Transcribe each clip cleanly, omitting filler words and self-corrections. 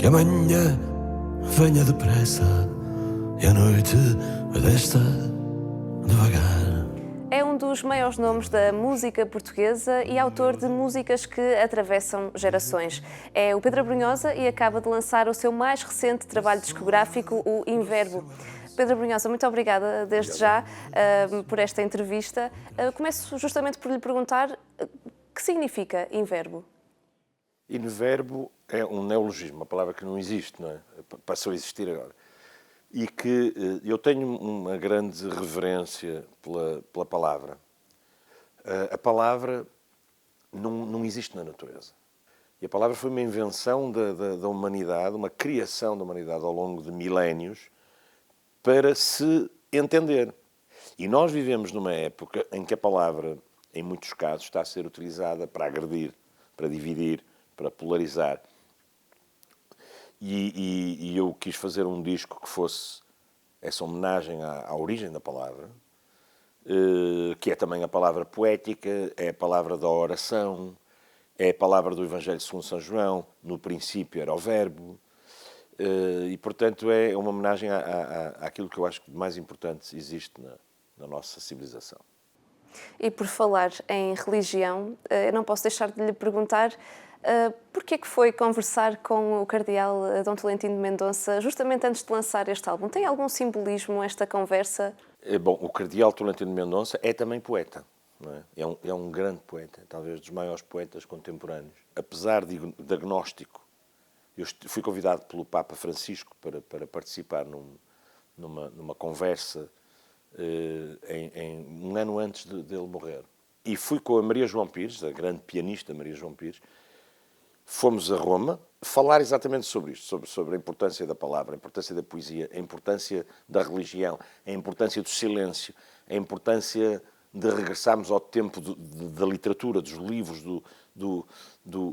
Que amanhã venha depressa e a noite desça devagar. É um dos maiores nomes da música portuguesa e autor de músicas que atravessam gerações. É o Pedro Abrunhosa e acaba de lançar o seu mais recente trabalho discográfico, o Inverbo. Pedro Abrunhosa, muito obrigada desde já por esta entrevista. Começo justamente por lhe perguntar que significa Inverbo? Inverbo é um neologismo, uma palavra que não existe, não é? Passou a existir agora. E que eu tenho uma grande reverência pela palavra. A palavra não existe na natureza. E a palavra foi uma invenção da humanidade, uma criação da humanidade ao longo de milénios para se entender. E nós vivemos numa época em que a palavra, em muitos casos, está a ser utilizada para agredir, para dividir, para polarizar. E eu quis fazer um disco que fosse essa homenagem à origem da palavra, que é também a palavra poética, é a palavra da oração, é a palavra do Evangelho segundo São João, no princípio era o verbo, e portanto é uma homenagem àquilo que eu acho que mais importante existe na nossa civilização. E por falar em religião, eu não posso deixar de lhe perguntar porquê que foi conversar com o cardeal Dom Tolentino de Mendonça justamente antes de lançar este álbum? Tem algum simbolismo esta conversa? Bom, o cardeal Tolentino de Mendonça é também poeta. Não é? É um grande poeta, talvez dos maiores poetas contemporâneos. Apesar de agnóstico, eu fui convidado pelo Papa Francisco para participar numa conversa um ano antes dele morrer. E fui com a Maria João Pires, a grande pianista Maria João Pires. Fomos a Roma falar exatamente sobre isto, sobre a importância da palavra, a importância da poesia, a importância da religião, a importância do silêncio, a importância de regressarmos ao tempo da literatura, dos livros,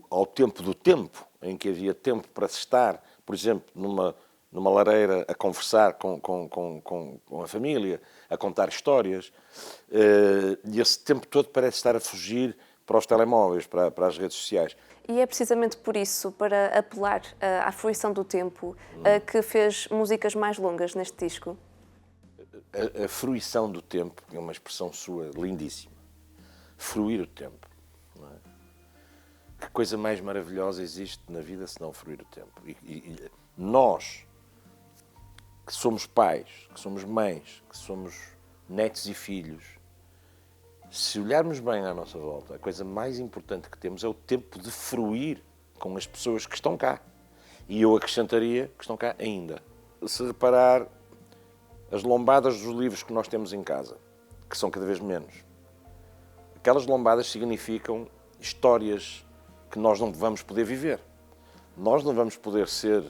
ao tempo do tempo, em que havia tempo para se estar, por exemplo, numa lareira a conversar com a família, a contar histórias. E esse tempo todo parece estar a fugir para os telemóveis, para as redes sociais. E é precisamente por isso, para apelar à fruição do tempo, que fez músicas mais longas neste disco? A fruição do tempo é uma expressão sua lindíssima. Fruir o tempo. Não é? Que coisa mais maravilhosa existe na vida senão fruir o tempo? E nós, que somos pais, que somos mães, que somos netos e filhos, se olharmos bem à nossa volta, a coisa mais importante que temos é o tempo de fruir com as pessoas que estão cá. E eu acrescentaria que estão cá ainda. Se reparar as lombadas dos livros que nós temos em casa, que são cada vez menos, aquelas lombadas significam histórias que nós não vamos poder viver. Nós não vamos poder ser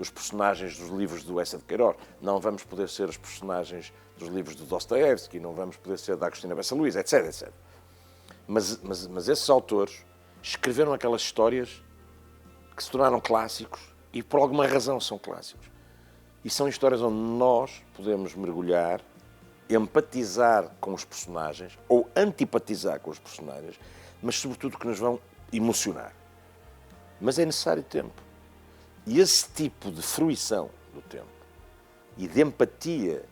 os personagens dos livros do Eça de Queiroz, não vamos poder ser os personagens dos livros do Dostoiévski, não vamos poder ser da Agostina Bessa Luís, etc, etc. Mas esses autores escreveram aquelas histórias que se tornaram clássicos e por alguma razão são clássicos. E são histórias onde nós podemos mergulhar, empatizar com os personagens ou antipatizar com os personagens, mas sobretudo que nos vão emocionar. Mas é necessário tempo. E esse tipo de fruição do tempo e de empatia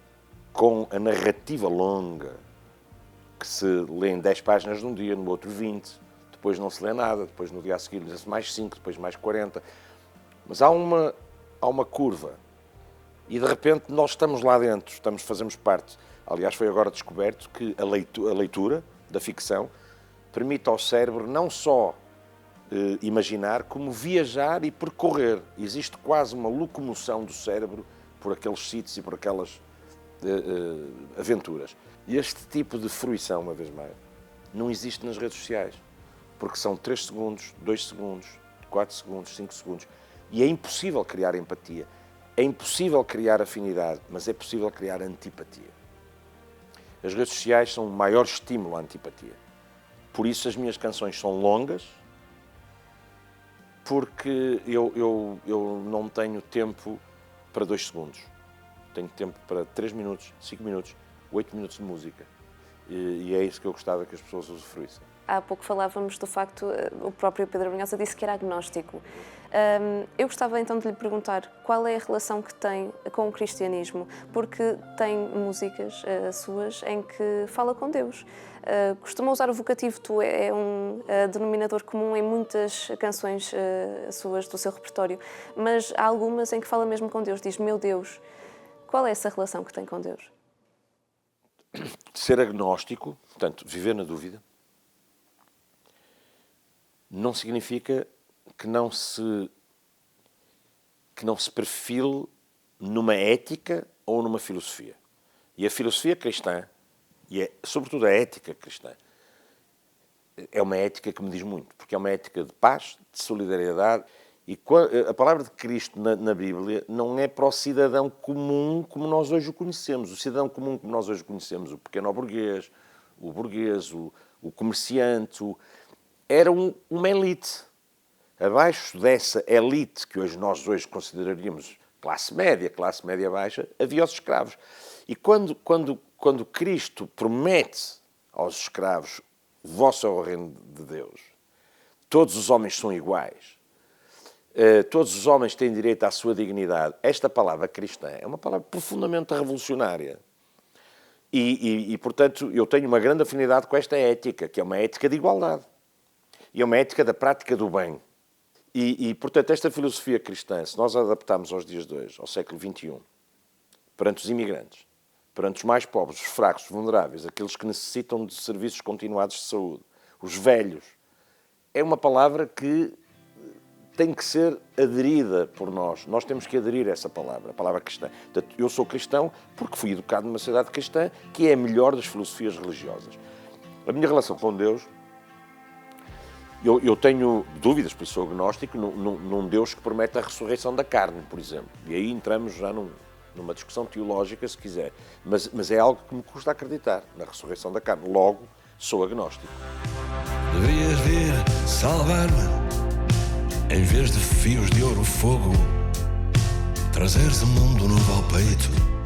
com a narrativa longa, que se lê em 10 páginas num dia, no outro 20, depois não se lê nada, depois no dia a seguir lê-se mais 5, depois mais 40. Mas há uma curva. E de repente nós estamos lá dentro, fazemos parte. Aliás, foi agora descoberto que a leitura da ficção permite ao cérebro não só imaginar, como viajar e percorrer. Existe quase uma locomoção do cérebro por aqueles sítios e por aquelas aventuras. E este tipo de fruição, uma vez mais, não existe nas redes sociais, porque são 3 segundos, 2 segundos, 4 segundos, 5 segundos, e é impossível criar empatia, é impossível criar afinidade, mas é possível criar antipatia. As redes sociais são o maior estímulo à antipatia. Por isso as minhas canções são longas, porque eu não tenho tempo para 2 segundos. Tenho tempo para 3 minutos, 5 minutos, 8 minutos de música. E é isso que eu gostava que as pessoas usufruíssem. Há pouco falávamos do facto, o próprio Pedro Abrunhosa disse que era agnóstico. Eu gostava então de lhe perguntar qual é a relação que tem com o cristianismo, porque tem músicas suas em que fala com Deus. Costuma usar o vocativo tu, é um denominador comum em muitas canções suas, do seu repertório, mas há algumas em que fala mesmo com Deus, diz: meu Deus. Qual é essa relação que tem com Deus? Ser agnóstico, portanto, viver na dúvida, não significa que não se perfile numa ética ou numa filosofia. E a filosofia cristã, e sobretudo a ética cristã, é uma ética que me diz muito, porque é uma ética de paz, de solidariedade. E a palavra de Cristo na Bíblia não é para o cidadão comum como nós hoje o conhecemos. O cidadão comum como nós hoje o conhecemos, o pequeno burguês, o comerciante, era uma elite. Abaixo dessa elite que nós hoje consideraríamos classe média baixa, havia os escravos. E quando Cristo promete aos escravos: vosso é o reino de Deus, todos os homens são iguais, todos os homens têm direito à sua dignidade. Esta palavra cristã é uma palavra profundamente revolucionária. E, portanto, eu tenho uma grande afinidade com esta ética, que é uma ética de igualdade. E é uma ética da prática do bem. Portanto, esta filosofia cristã, se nós a adaptarmos aos dias de hoje, ao século XXI, perante os imigrantes, perante os mais pobres, os fracos, os vulneráveis, aqueles que necessitam de serviços continuados de saúde, os velhos, é uma palavra que tem que ser aderida por nós. Nós temos que aderir a essa palavra, a palavra cristã. Portanto, eu sou cristão porque fui educado numa sociedade cristã, que é a melhor das filosofias religiosas. A minha relação com Deus, eu tenho dúvidas, porque sou agnóstico, num Deus que promete a ressurreição da carne, por exemplo. E aí entramos já numa discussão teológica, se quiser. Mas é algo que me custa acreditar, na ressurreição da carne. Logo, sou agnóstico. Deverias vir salvar-me, em vez de fios de ouro fogo, trazeres o mundo novo ao peito.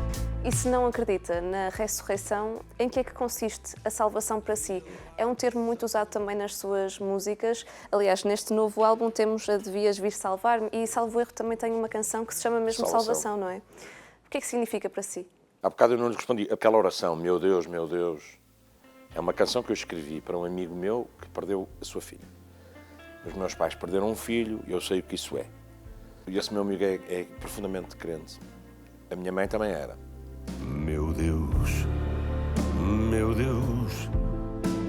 E se não acredita na ressurreição, em que é que consiste a salvação para si? É um termo muito usado também nas suas músicas. Aliás, neste novo álbum temos a Devias Vir Salvar-me e, salvo erro, também tem uma canção que se chama mesmo Salvação, não é? O que é que significa para si? Há bocado eu não lhe respondi. Aquela oração, meu Deus, é uma canção que eu escrevi para um amigo meu que perdeu a sua filha. Os meus pais perderam um filho e eu sei o que isso é. E esse meu amigo é profundamente crente. A minha mãe também era. Meu Deus,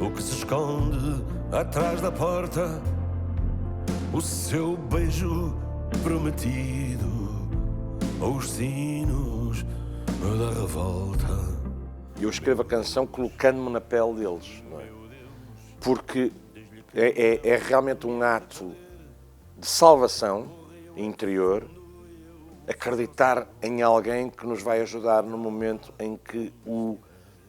o que se esconde atrás da porta, o seu beijo prometido, ou os sinos da revolta. Eu escrevo a canção colocando-me na pele deles, não é? Porque é realmente um ato de salvação interior, acreditar em alguém que nos vai ajudar no momento em que o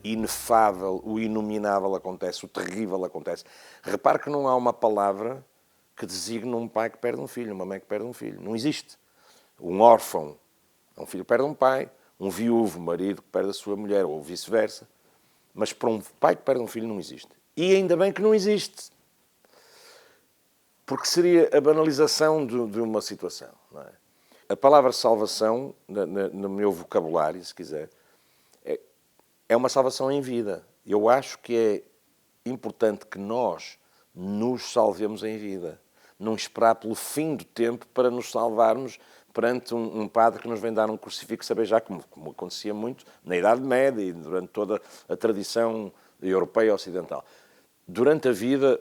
inefável, o inominável acontece, o terrível acontece. Repare que não há uma palavra que designe um pai que perde um filho, uma mãe que perde um filho. Não existe. Um órfão, um filho que perde um pai, um viúvo, um marido que perde a sua mulher, ou vice-versa. Mas para um pai que perde um filho não existe. E ainda bem que não existe. Porque seria a banalização de uma situação, não é? A palavra salvação, no meu vocabulário, se quiser, é uma salvação em vida. Eu acho que é importante que nós nos salvemos em vida. Não esperar pelo fim do tempo para nos salvarmos perante um padre que nos vem dar um crucifixo a beijar, como acontecia muito na Idade Média e durante toda a tradição europeia e ocidental. Durante a vida,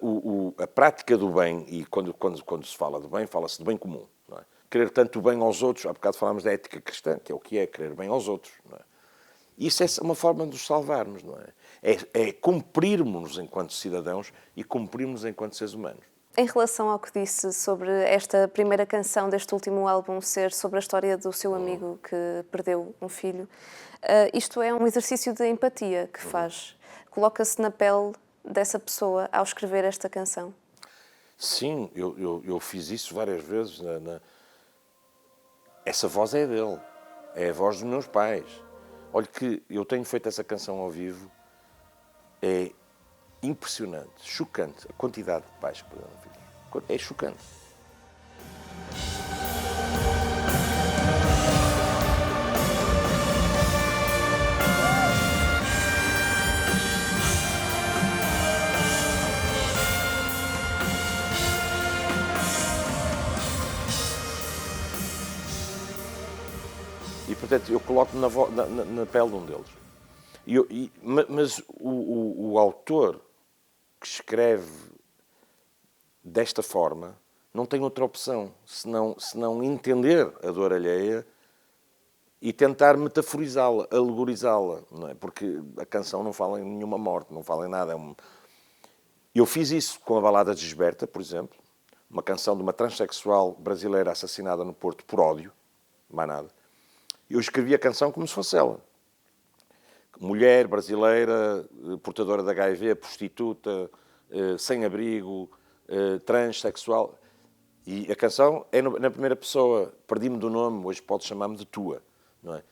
a prática do bem, e quando se fala do bem, fala-se de bem comum, não é? Querer tanto o bem aos outros, há bocado falámos da ética cristã, que é querer bem aos outros, não é? Isso é uma forma de nos salvarmos, não é? É cumprirmos-nos enquanto cidadãos e cumprirmos enquanto seres humanos. Em relação ao que disse sobre esta primeira canção deste último álbum ser sobre a história do seu amigo que perdeu um filho, isto é um exercício de empatia que faz. Coloca-se na pele dessa pessoa ao escrever esta canção? Sim, eu fiz isso várias vezes. Essa voz é dele, é a voz dos meus pais. Olha que eu tenho feito essa canção ao vivo, é impressionante, chocante, a quantidade de pais que perderam filhos. É chocante. E, portanto, eu coloco na pele de um deles. Mas o autor que escreve desta forma não tem outra opção, senão entender a dor alheia e tentar metaforizá-la, alegorizá-la, não é? Porque a canção não fala em nenhuma morte, não fala em nada. Eu fiz isso com a Balada de Gisberta, por exemplo, uma canção de uma transexual brasileira assassinada no Porto por ódio, mais nada. Eu escrevi a canção como se fosse ela. Mulher brasileira, portadora de HIV, prostituta, sem abrigo, transexual. E a canção é na primeira pessoa. Perdi-me do nome, hoje podes chamar-me de tua. Não é?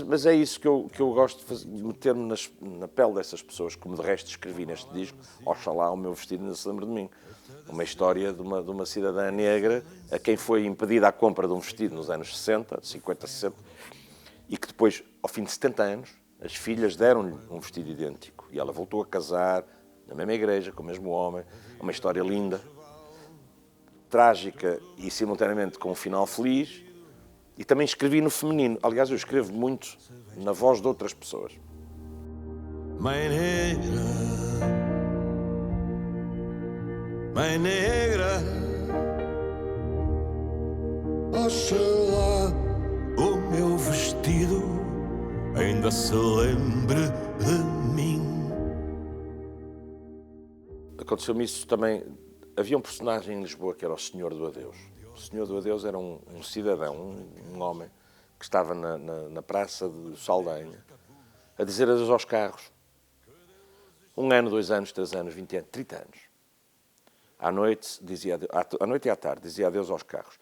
Mas é isso que eu gosto de fazer, meter-me na pele dessas pessoas, como de resto escrevi neste disco. Oxalá o meu vestido ainda se lembre de mim. Uma história de uma cidadã negra a quem foi impedida a compra de um vestido nos anos 60, 50, 60, e que depois, ao fim de 70 anos, as filhas deram-lhe um vestido idêntico. E ela voltou a casar na mesma igreja, com o mesmo homem. Uma história linda, trágica e simultaneamente com um final feliz. E também escrevi no feminino. Aliás, eu escrevo muito na voz de outras pessoas. Mãe negra, oxalá o meu vestido ainda se lembre de mim. Aconteceu-me isso também. Havia um personagem em Lisboa que era o Senhor do Adeus. O Senhor do Adeus era um cidadão, um homem, que estava na praça de Saldanha a dizer adeus aos carros. 1 ano, 2 anos, 3 anos, 20 anos, 30 anos. À noite e à tarde dizia adeus aos carros.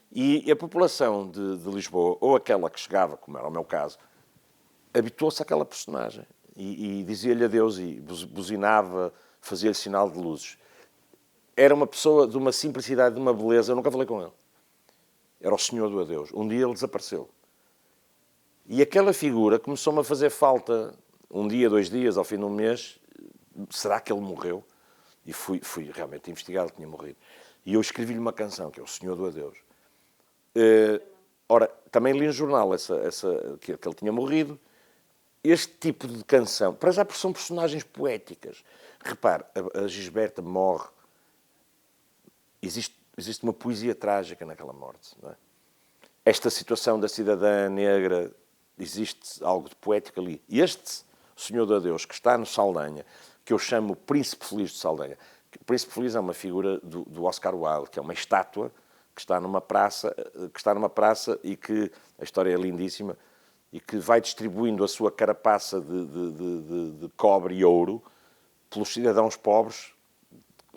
E a população de Lisboa, ou aquela que chegava, como era o meu caso, habituou-se àquela personagem e dizia-lhe adeus e buzinava, fazia-lhe sinal de luzes. Era uma pessoa de uma simplicidade, de uma beleza. Eu nunca falei com ele. Era o Senhor do Adeus. Um dia ele desapareceu. E aquela figura começou-me a fazer falta 1 dia, 2 dias, ao fim de um mês. Será que ele morreu? E fui realmente investigar, ele tinha morrido. E eu escrevi-lhe uma canção, que é o Senhor do Adeus. Ora, também li no jornal que ele tinha morrido. Este tipo de canção, para já são personagens poéticas. Repare, a Gisberta morre. Existe uma poesia trágica naquela morte. Não é? Esta situação da cidadã negra, existe algo de poético ali. E este Senhor do Adeus, que está no Saldanha, que eu chamo o Príncipe Feliz de Saldanha. O Príncipe Feliz é uma figura do Oscar Wilde, que é uma estátua que está numa praça e que, a história é lindíssima, e que vai distribuindo a sua carapaça de cobre e ouro pelos cidadãos pobres,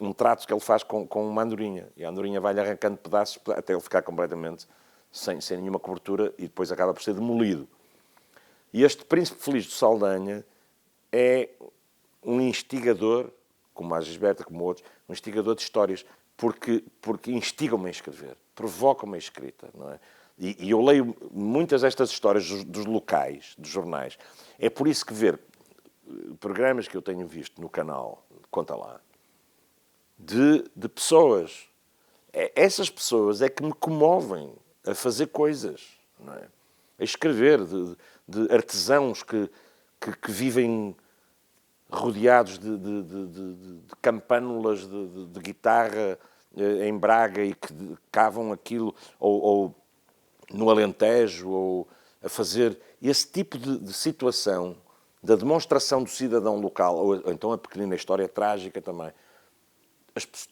um trato que ele faz com uma andorinha. E a andorinha vai-lhe arrancando pedaços até ele ficar completamente sem nenhuma cobertura e depois acaba por ser demolido. E este Príncipe Feliz de Saldanha é um instigador, como a Gisberta, como outros, um instigador de histórias, porque instigam-me a escrever, provocam-me a escrita. Não é? E eu leio muitas destas histórias dos locais, dos jornais. É por isso que ver programas que eu tenho visto no canal, Conta Lá, de pessoas. Essas pessoas é que me comovem a fazer coisas, não é? A escrever, de artesãos que vivem rodeados de campânulas de guitarra em Braga e que cavam aquilo, ou no Alentejo, ou a fazer esse tipo de situação, da demonstração do cidadão local, ou então a pequenina história trágica também.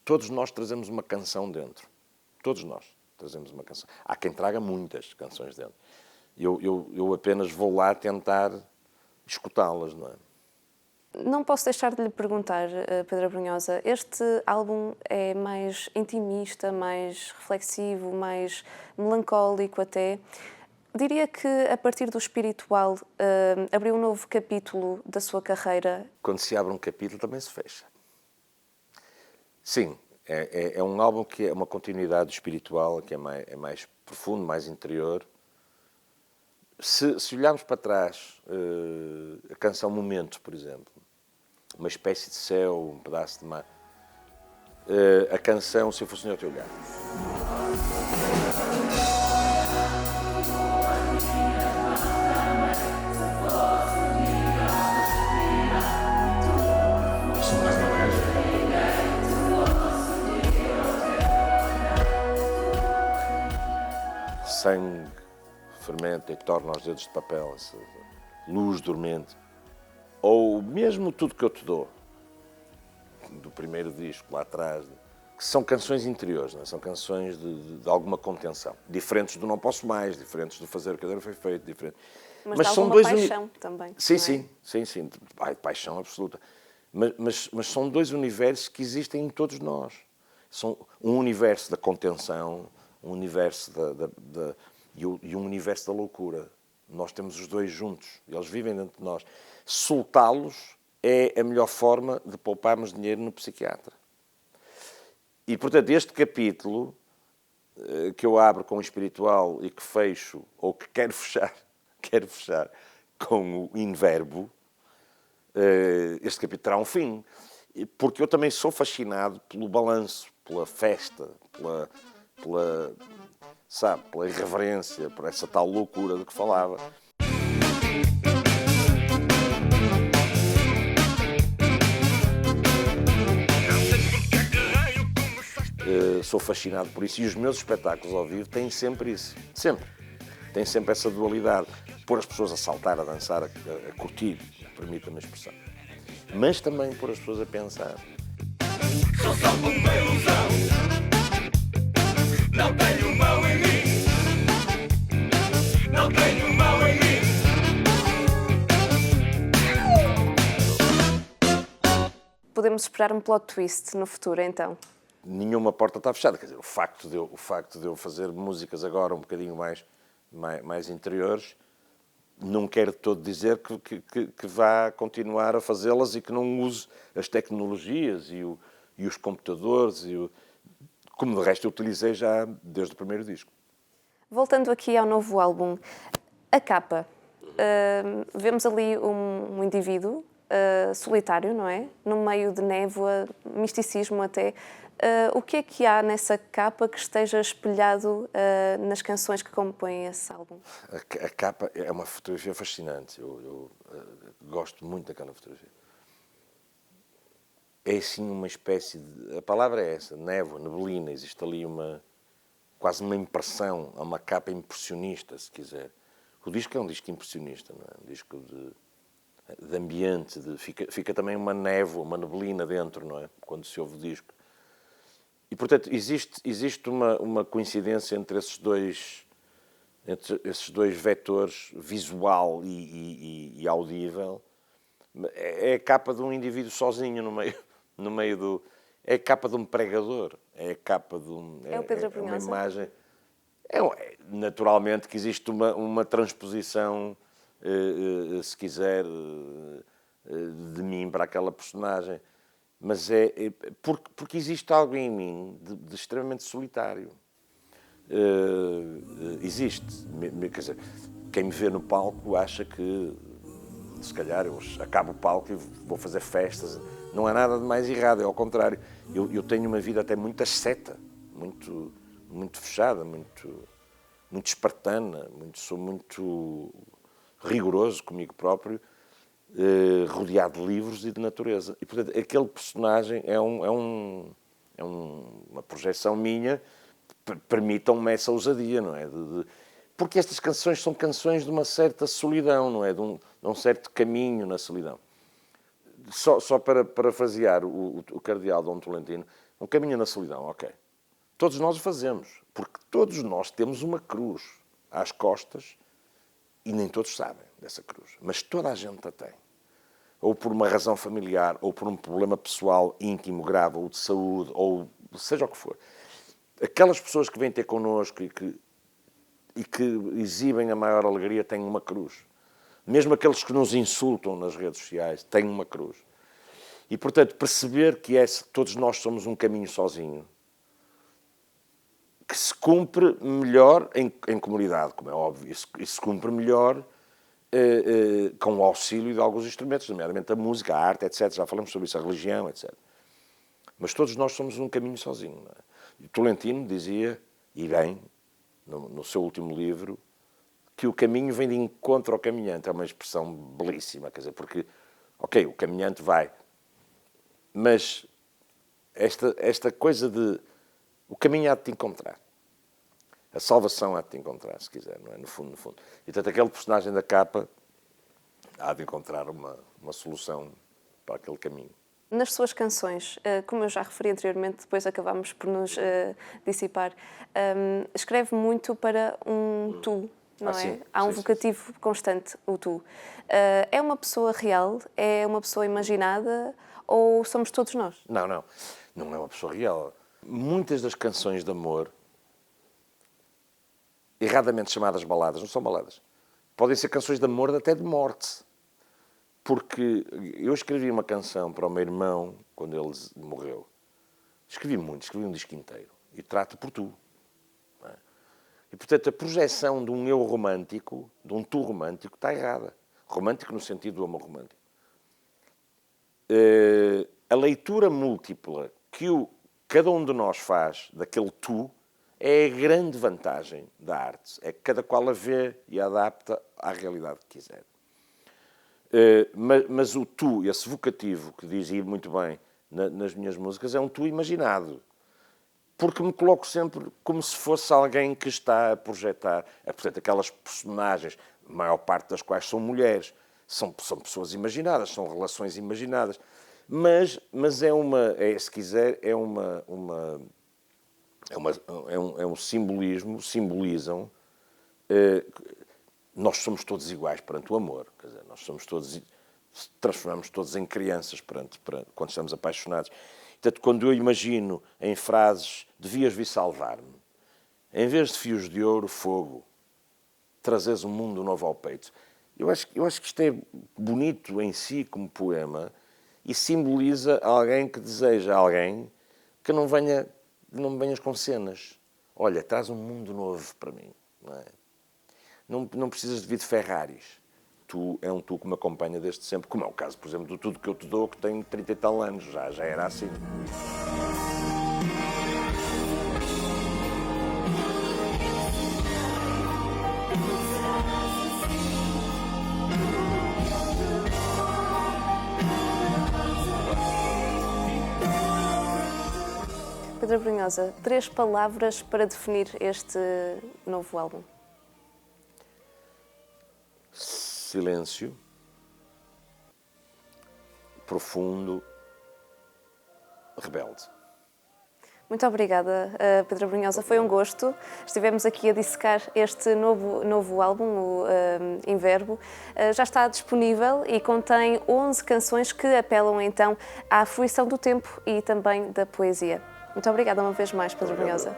Todos nós trazemos uma canção dentro. Todos nós trazemos uma canção. Há quem traga muitas canções dentro. Eu apenas vou lá tentar escutá-las, não é? Não posso deixar de lhe perguntar, Pedro Abrunhosa, este álbum é mais intimista, mais reflexivo, mais melancólico até. Diria que, a partir do espiritual, abriu um novo capítulo da sua carreira. Quando se abre um capítulo, também se fecha. Sim, é um álbum que é uma continuidade espiritual, que é mais profundo, mais interior. Se olharmos para trás, a canção Momento, por exemplo, uma espécie de céu, um pedaço de mar, a canção Se Eu Fosse No Teu Olhar. sangue fermenta e torna os dedos de papel, essa luz dormente. Ou mesmo Tudo que eu te dou, do primeiro disco lá atrás, que são canções interiores, não é? São canções de alguma contenção. Diferentes do Não Posso Mais, diferentes do Fazer o que foi feito, diferentes. Mas são dois paixão também. Sim, sim. Paixão absoluta. Mas são dois universos que existem em todos nós. São um universo da contenção, um universo e um universo da loucura. Nós temos os dois juntos, eles vivem dentro de nós. Soltá-los é a melhor forma de pouparmos dinheiro no psiquiatra. E, portanto, este capítulo que eu abro com o espiritual e que fecho, ou que quero fechar com o inverbo, este capítulo terá um fim. Porque eu também sou fascinado pelo balanço, pela festa, pela irreverência, por essa tal loucura de que falava. Sou fascinado por isso e os meus espetáculos ao vivo têm sempre isso. Sempre. Têm sempre essa dualidade. Pôr as pessoas a saltar, a dançar, a curtir, permita-me a expressão. Mas também pôr as pessoas a pensar. Sou só uma ilusão. Não tenho mal em mim. Não tenho mal em mim. Podemos esperar um plot twist no futuro, então? Nenhuma porta está fechada. Quer dizer, o facto de eu fazer músicas agora um bocadinho mais interiores não quer de todo dizer que vá continuar a fazê-las e que não use as tecnologias e os computadores, como de resto eu utilizei já desde o primeiro disco. Voltando aqui ao novo álbum, a capa. Vemos ali um indivíduo solitário, não é? No meio de névoa, misticismo até. O que é que há nessa capa que esteja espelhado nas canções que compõem esse álbum? A capa é uma fotografia fascinante. Eu gosto muito daquela fotografia. É assim uma espécie de... A palavra é essa, névoa, neblina. Existe ali quase uma impressão, uma capa impressionista, se quiser. O disco é um disco impressionista, não é? Um disco de ambiente. Fica também uma névoa, uma neblina dentro, não é? Quando se ouve o disco. E, portanto, existe uma coincidência entre esses dois vetores, visual e audível. É a capa de um indivíduo sozinho no meio do... É a capa de um pregador. É a capa de um... É o Pedro Brunhosa? Uma imagem... Naturalmente que existe uma transposição, se quiser, de mim para aquela personagem. Mas porque existe algo em mim de extremamente solitário. Existe. Quer dizer, quem me vê no palco acha que, se calhar, eu acabo o palco e vou fazer festas. Não há nada de mais errado, é ao contrário. Eu tenho uma vida até muito asceta, muito fechada, muito espartana, sou muito rigoroso comigo próprio, rodeado de livros e de natureza. E, portanto, aquele personagem é uma projeção minha, permitam-me essa ousadia, não é? Porque estas canções são canções de uma certa solidão, não é? De um certo caminho na solidão. Só para parafrasear o cardeal Dom Tolentino, um caminho na solidão, ok. Todos nós o fazemos, porque todos nós temos uma cruz às costas e nem todos sabem dessa cruz, mas toda a gente a tem. Ou por uma razão familiar, ou por um problema pessoal íntimo, grave, ou de saúde, ou seja o que for. Aquelas pessoas que vêm ter connosco e que exibem a maior alegria têm uma cruz. Mesmo aqueles que nos insultam nas redes sociais têm uma cruz. E, portanto, perceber que todos nós somos um caminho sozinho, que se cumpre melhor em comunidade, como é óbvio, e se cumpre melhor com o auxílio de alguns instrumentos, nomeadamente a música, a arte, etc. Já falamos sobre isso, a religião, etc. Mas todos nós somos um caminho sozinho. Não é? E Tolentino dizia, e bem, no seu último livro, que o caminho vem de encontro ao caminhante. É uma expressão belíssima, quer dizer, porque, ok, o caminhante vai, mas esta coisa de o caminho há de te encontrar. A salvação há de te encontrar, se quiser, não é? No fundo, no fundo. E, portanto, aquele personagem da capa há de encontrar uma solução para aquele caminho. Nas suas canções, como eu já referi anteriormente, depois acabámos por nos dissipar, escreve muito para um tu, não é? Sim. Há um Sim, vocativo constante, o tu. É uma pessoa real? É uma pessoa imaginada? Ou somos todos nós? Não, não. Não é uma pessoa real. Muitas das canções de amor, erradamente chamadas baladas, não são baladas. Podem ser canções de amor até de morte. Porque eu escrevi uma canção para o meu irmão quando ele morreu. Escrevi muito, escrevi um disco inteiro. E trato por tu. Não é? E, portanto, a projeção de um eu romântico, de um tu romântico, está errada. Romântico no sentido do amor romântico. A leitura múltipla que cada um de nós faz daquele tu é a grande vantagem da arte. É que cada qual a vê e a adapta à realidade que quiser. Mas o tu, esse vocativo que dizia muito bem nas minhas músicas, é um tu imaginado. Porque me coloco sempre como se fosse alguém que está a projetar. Portanto, aquelas personagens, a maior parte das quais são mulheres, são pessoas imaginadas, são relações imaginadas. Mas se quiser, é um simbolismo, simbolizam. Nós somos todos iguais perante o amor. Quer dizer, nós somos todos, transformamos todos em crianças quando estamos apaixonados. Portanto, quando eu imagino em frases, devias vir salvar-me, em vez de fios de ouro, fogo, trazeres um mundo novo ao peito. Eu acho que isto é bonito em si como poema e simboliza alguém que deseja alguém que não me venhas com cenas. Olha, traz um mundo novo para mim. Não é? Não precisas de vir de Ferraris. Tu é um tu que me acompanha desde sempre, como é o caso, por exemplo, do Tudo que eu te dou, que tenho 30 e tal anos, já era assim. Pedro Brunhosa, 3 palavras para definir este novo álbum. Silêncio, profundo, rebelde. Muito obrigada, Pedro Brunhosa. Foi um gosto. Estivemos aqui a dissecar este novo álbum, o Inverbo. Já está disponível e contém 11 canções que apelam então à fruição do tempo e também da poesia. Muito obrigada uma vez mais, Pedro Brunhosa.